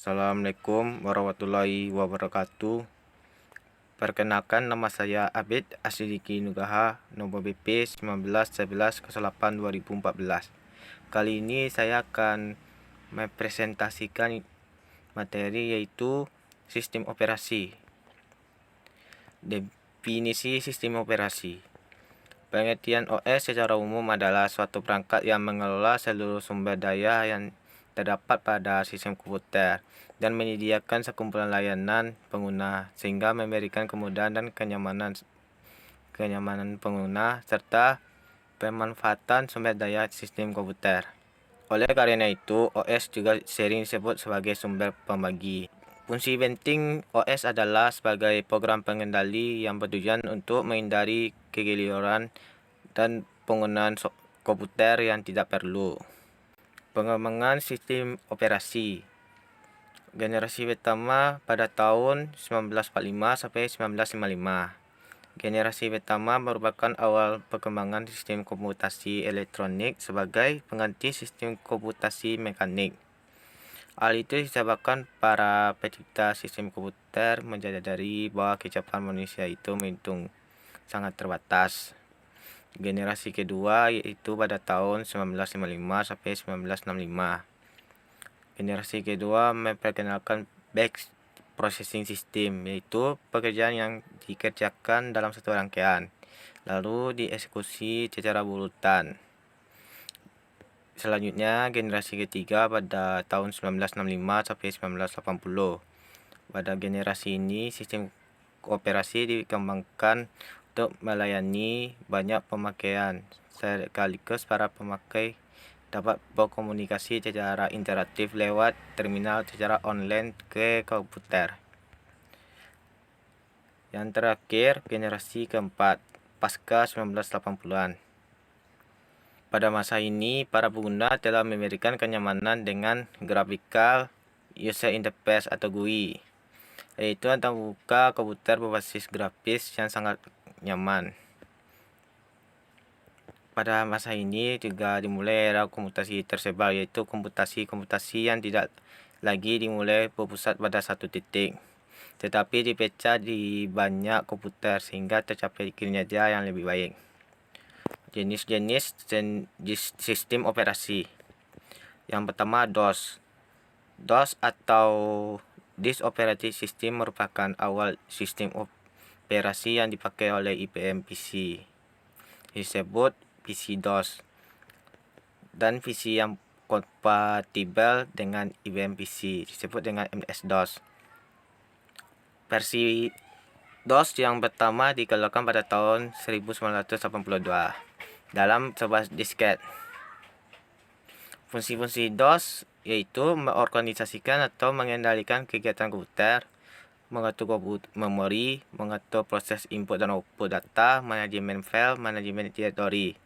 Assalamualaikum warahmatullahi wabarakatuh. Perkenalkan, nama saya Abid Asidiki Nugraha, nomor BP 191108/2014. Kali ini saya akan mempresentasikan materi yaitu sistem operasi. Definisi sistem operasi. Pengertian OS secara umum adalah suatu perangkat yang mengelola seluruh sumber daya yang terdapat pada sistem komputer dan menyediakan sekumpulan layanan pengguna sehingga memberikan kemudahan dan kenyamanan pengguna serta pemanfaatan sumber daya sistem komputer. Oleh karena itu, OS juga sering disebut sebagai sumber pembagi. Fungsi penting OS adalah sebagai program pengendali yang bertujuan untuk menghindari kegeliran dan penggunaan komputer yang tidak perlu. Pengembangan sistem operasi. Generasi pertama pada tahun 1945 sampai 1955. Generasi pertama merupakan awal perkembangan sistem komputasi elektronik sebagai pengganti sistem komputasi mekanik. Hal itu disebabkan para pencipta sistem komputer menyadari bahwa kecepatan manusia itu menghitung sangat terbatas. Generasi kedua yaitu pada tahun 1955 sampai 1965. Generasi kedua memperkenalkan batch processing system, yaitu pekerjaan yang dikerjakan dalam satu rangkaian, lalu dieksekusi secara berurutan. Selanjutnya, generasi ketiga pada tahun 1965 sampai 1980. Pada generasi ini, sistem operasi dikembangkan untuk melayani banyak pemakaian, sekaligus para pemakai dapat berkomunikasi secara interaktif lewat terminal secara online ke komputer. Yang terakhir, generasi keempat, pasca 1980-an. Pada masa ini, para pengguna telah memberikan kenyamanan dengan graphical user interface atau GUI, yaitu untuk membuka komputer berbasis grafis yang sangat nyaman. Pada masa ini juga dimulai era komputasi tersebar, yaitu komputasi yang tidak lagi dimulai berpusat pada satu titik, tetapi dipecah di banyak komputer sehingga tercapai kinerja yang lebih baik. Jenis-jenis sistem operasi. Yang pertama, DOS. DOS atau Disk Operating System merupakan awal sistem operasi yang dipakai oleh IBM PC. Disebut PC DOS. Dan PC yang kompatibel dengan IBM PC disebut dengan MS-DOS. Versi DOS yang pertama dikeluarkan pada tahun 1982 dalam sebuah disket. Fungsi-fungsi DOS yaitu mengorganisasikan atau mengendalikan kegiatan komputer, mengatur memori, mengatur proses input dan output data, manajemen file, manajemen direktori.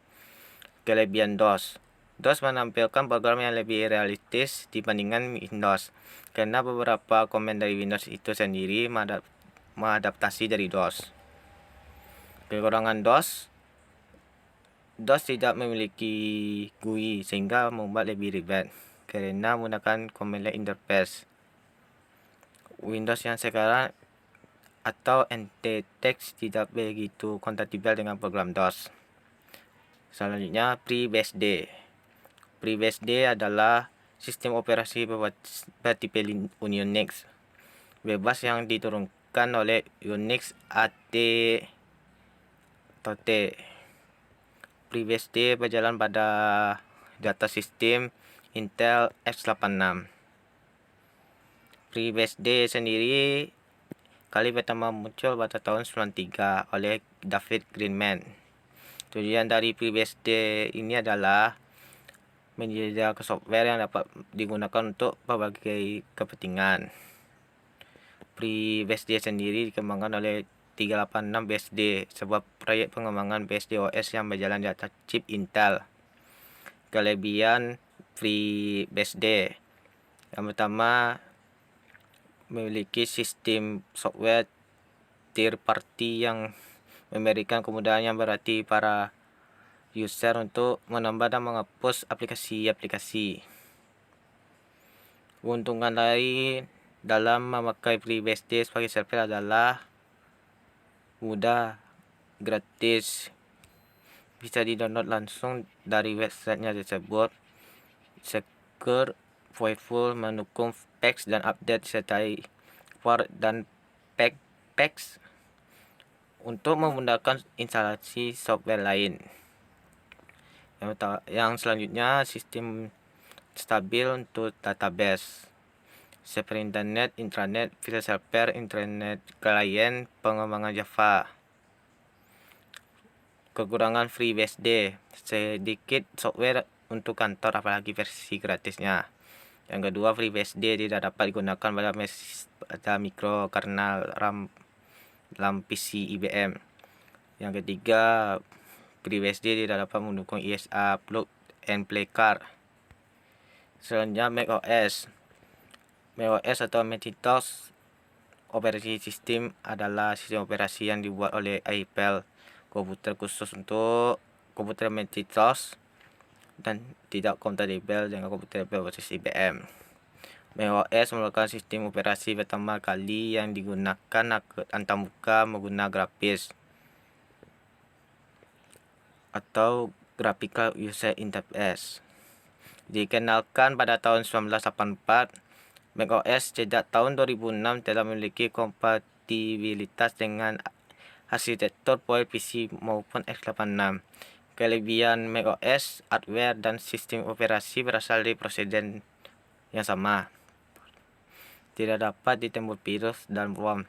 Kelebihan DOS. DOS menampilkan program yang lebih realistis dibandingkan Windows, karena beberapa komen dari Windows itu sendiri mengadaptasi dari DOS. Kekurangan DOS. DOS tidak memiliki GUI sehingga membuat lebih ribet karena menggunakan command line interface. Windows yang sekarang atau NT-Text tidak begitu kompatibel dengan program DOS. Selanjutnya, FreeBSD. FreeBSD adalah sistem operasi bertipe Unix bebas yang diturunkan oleh Unix AT atau T. FreeBSD berjalan pada data sistem Intel x86. FreeBSD sendiri kali pertama muncul pada tahun 1993 oleh David Greenman. Tujuan dari FreeBSD ini adalah menyediakan software yang dapat digunakan untuk berbagai kepentingan. FreeBSD sendiri dikembangkan oleh 386 BSD, sebuah proyek pengembangan BSD OS yang berjalan di atas chip Intel. Kelebihan FreeBSD. Yang pertama, memiliki sistem software third party yang memberikan kemudahan yang berarti para user untuk menambah dan menghapus aplikasi-aplikasi. Keuntungan lain dalam memakai FreeBSD sebagai server adalah mudah, gratis, bisa di-download langsung dari websitenya tersebut, secure, powerful, mendukung patch dan update sertai port dan patch untuk memudahkan instalasi software lain. Yang selanjutnya, sistem stabil untuk database, server internet, intranet, file server, internet client, pengembangan Java. Kekurangan FreeBSD, sedikit software untuk kantor apalagi versi gratisnya. Yang kedua, FreeBSD tidak dapat digunakan pada mikrokernel RAM PC IBM. Yang ketiga, FreeBSD tidak dapat mendukung ISA plug and play card. Selanjutnya, macOS. macOS atau Macintosh operasi sistem adalah sistem operasi yang dibuat oleh Apple, komputer khusus untuk komputer Macintosh dan tidak kompatibel dengan komputer berbasis IBM. macOS merupakan sistem operasi pertama kali yang digunakan antarmuka menggunakan grafis atau Graphical User Interface. Dikenalkan pada tahun 1984, macOS sejak tahun 2006 telah memiliki kompatibilitas dengan arsitektur PowerPC maupun x86. Kelebihan macOS, hardware dan sistem operasi berasal dari prosedur yang sama. Tidak dapat ditembus virus dan worm.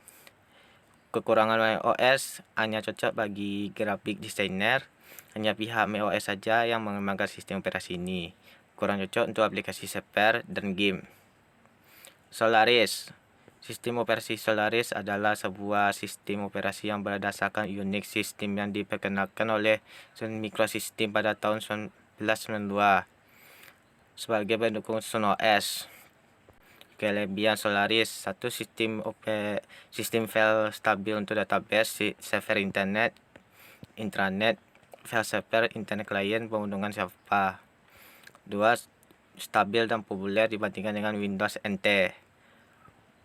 Kekurangan macOS hanya cocok bagi graphic designer. Hanya pihak macOS saja yang mengembangkan sistem operasi ini. Kurang cocok untuk aplikasi server dan game. Solaris. Sistem operasi Solaris adalah sebuah sistem operasi yang berdasarkan Unix, sistem yang diperkenalkan oleh Sun Microsystems pada tahun 1992 sebagai pendukung Sun OS. Kelebihan Solaris: satu, sistem file stabil untuk database, server internet, intranet, file server, internet client, pengunduhan Java. 2. Stabil dan populer dibandingkan dengan Windows NT.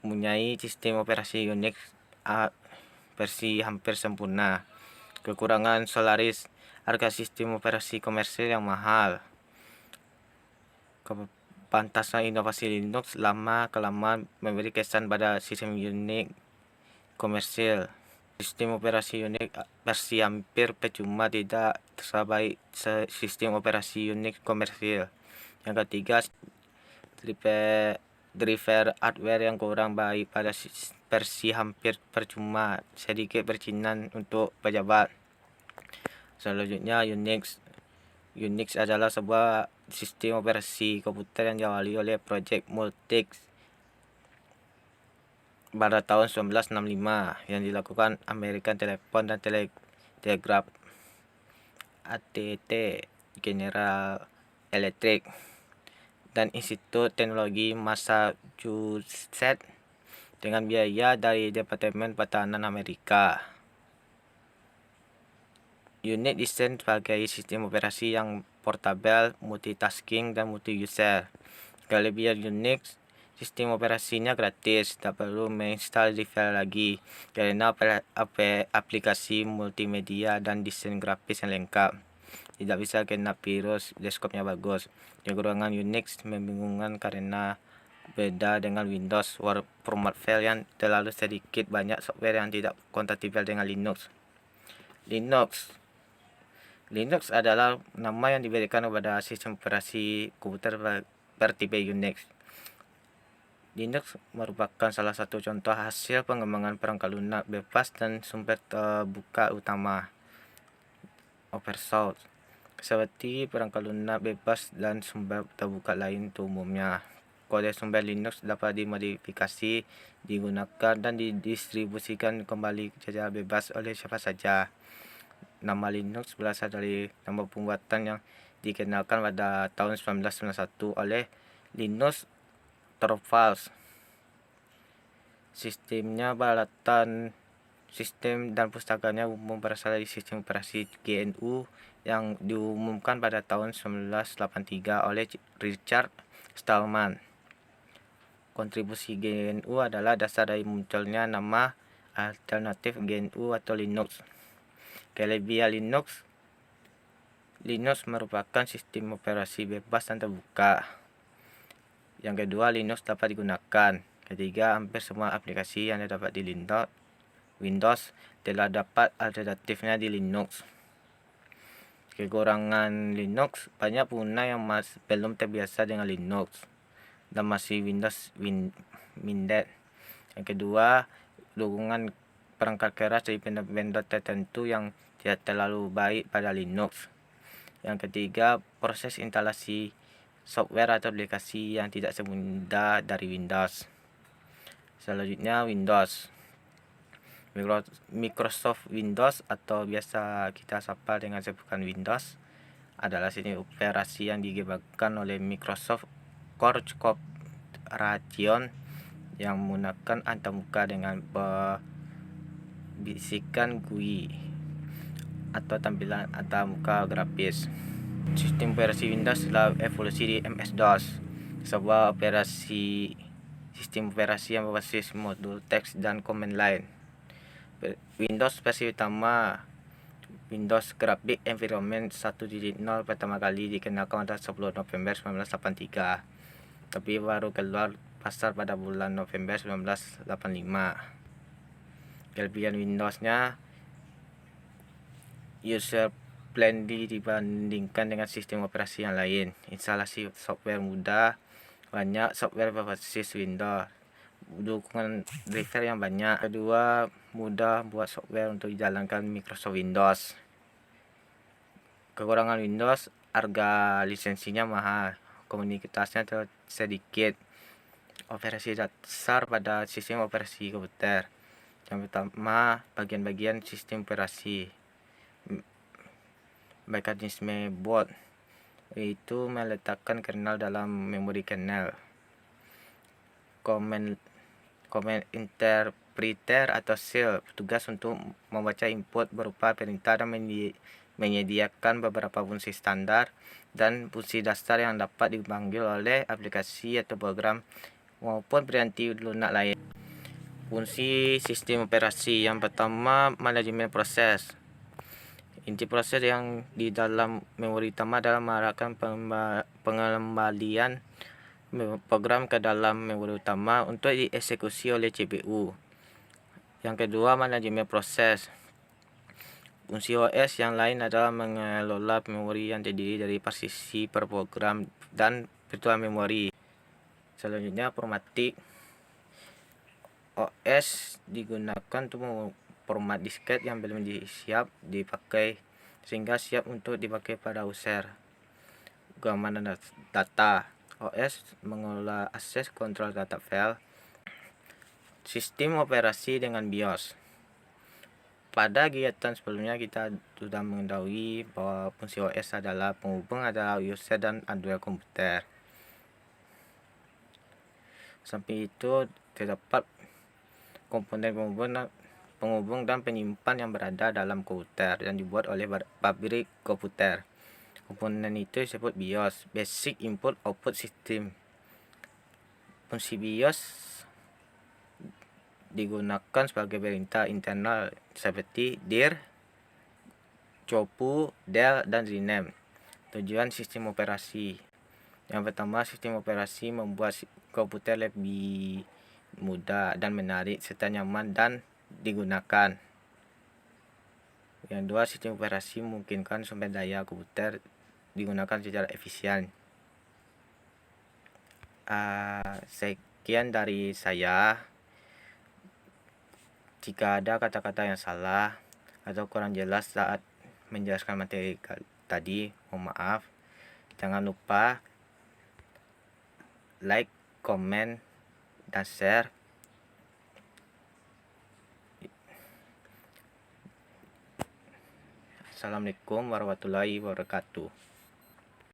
Mempunyai sistem operasi Unix versi hampir sempurna. Kekurangan Solaris: harga sistem operasi komersil yang mahal. Kepantasan inovasi Linux lama-kelamaan memberi kesan pada sistem Unix komersil. Sistem operasi Unix versi hampir percuma tidak sebaik sistem operasi Unix komersil. Yang ketiga, driver hardware yang kurang baik pada versi hampir percuma, sedikit percinan untuk pejabat. Selanjutnya, Unix adalah sebuah sistem operasi komputer yang diawali oleh Project Multics pada tahun 1965 yang dilakukan American Telephone dan Telegraph AT&T, General Electric, dan Institut Teknologi Massachusetts dengan biaya dari Departemen Pertahanan Amerika. Unix desain sebagai sistem operasi yang portable, multitasking, dan multi-user. Kelebihan Unix: sistem operasinya gratis, tak perlu menginstal driver lagi karena aplikasi multimedia dan desain grafis yang lengkap. Tidak bisa kena virus, desktopnya bagus. Kekurangan Unix membingungkan karena beda dengan Windows, format file yang terlalu sedikit, banyak software yang tidak kompatibel dengan Linux. Linux adalah nama yang diberikan kepada sistem operasi komputer bertipe Unix. Linux merupakan salah satu contoh hasil pengembangan perangkat lunak bebas dan sumber terbuka utama open source, seperti perangkat lunak bebas dan sumber terbuka lain umumnya. Kode sumber Linux dapat dimodifikasi, digunakan, dan didistribusikan kembali secara bebas oleh siapa saja. Nama Linux berasal dari nama pembuatan yang dikenalkan pada tahun 1991 oleh Linus Torvalds. Sistemnya peralatan sistem dan pustakanya umum berasal dari sistem operasi GNU yang diumumkan pada tahun 1983 oleh Richard Stallman. Kontribusi GNU adalah dasar dari munculnya nama alternatif GNU atau Linux. Kelebihan Linux merupakan sistem operasi bebas dan terbuka. Yang kedua, Linux dapat digunakan. Ketiga, hampir semua aplikasi yang terdapat di Windows telah dapat alternatifnya di Linux. Kekurangan Linux, banyak pengguna yang belum terbiasa dengan Linux dan masih Mindet. Yang kedua, dukungan perangkat keras dari vendor tertentu yang tidak terlalu baik pada Linux. Yang ketiga, proses instalasi software atau aplikasi yang tidak semudah dari Windows. Selanjutnya, Windows. Microsoft Windows atau biasa kita sapa dengan sebutan Windows adalah sistem operasi yang dikembangkan oleh Microsoft Corporation yang menggunakan antarmuka dengan bisikan GUI atau tampilan antarmuka grafis. Sistem operasi Windows adalah evolusi di MS-DOS, sebuah sistem operasi yang berbasis modul teks dan command line. Windows versi utama Windows Graphic Environment 1.0 pertama kali dikenalkan pada 10 November 1983, tapi baru keluar pasar pada bulan November 1985. Kelebihan Windowsnya, user friendly dibandingkan dengan sistem operasi yang lain. Instalasi software mudah, banyak software berbasis Windows, dukungan driver yang banyak. Kedua, mudah buat software untuk dijalankan Microsoft Windows. Kekurangan Windows, harga lisensinya mahal, komunitasnya sedikit. Operasi dasar pada sistem operasi komputer. Yang pertama, bagian-bagian sistem operasi. Mekanisme boot, yaitu meletakkan kernel dalam memori kernel. Command interpreter atau shell, tugas untuk membaca input berupa perintah dan menyediakan beberapa fungsi standar dan fungsi dasar yang dapat dipanggil oleh aplikasi atau program maupun peranti lunak lain. Fungsi sistem operasi yang pertama, manajemen proses. Inti proses yang di dalam memori utama adalah mengarahkan pengembalian program ke dalam memori utama untuk dieksekusi oleh CPU. Yang kedua, manajemen proses. Fungsi OS yang lain adalah mengelola memori yang terdiri dari partisi per program dan virtual memory. Selanjutnya, formatik. OS digunakan untuk format disket yang belum siap dipakai sehingga siap untuk dipakai pada user. Keamanan data. OS mengelola akses kontrol data file. Sistem operasi dengan BIOS. Pada kegiatan sebelumnya kita sudah mengetahui bahwa fungsi OS adalah penghubung antara user dan hardware komputer. Samping itu terdapat komponen penghubung dan penyimpan yang berada dalam komputer yang dibuat oleh pabrik komputer. Komponen itu disebut BIOS, Basic Input Output System. Fungsi BIOS digunakan sebagai perintah internal seperti dir, copu, del, dan rename. Tujuan sistem operasi. Yang pertama, sistem operasi membuat komputer lebih mudah dan menarik serta nyaman dan digunakan. Yang dua, sistem operasi memungkinkan sumber daya komputer digunakan secara efisien. Sekian dari saya. Jika ada kata-kata yang salah atau kurang jelas saat menjelaskan materi tadi, mohon maaf. Jangan lupa like, komen, dan share. Assalamualaikum warahmatullahi wabarakatuh.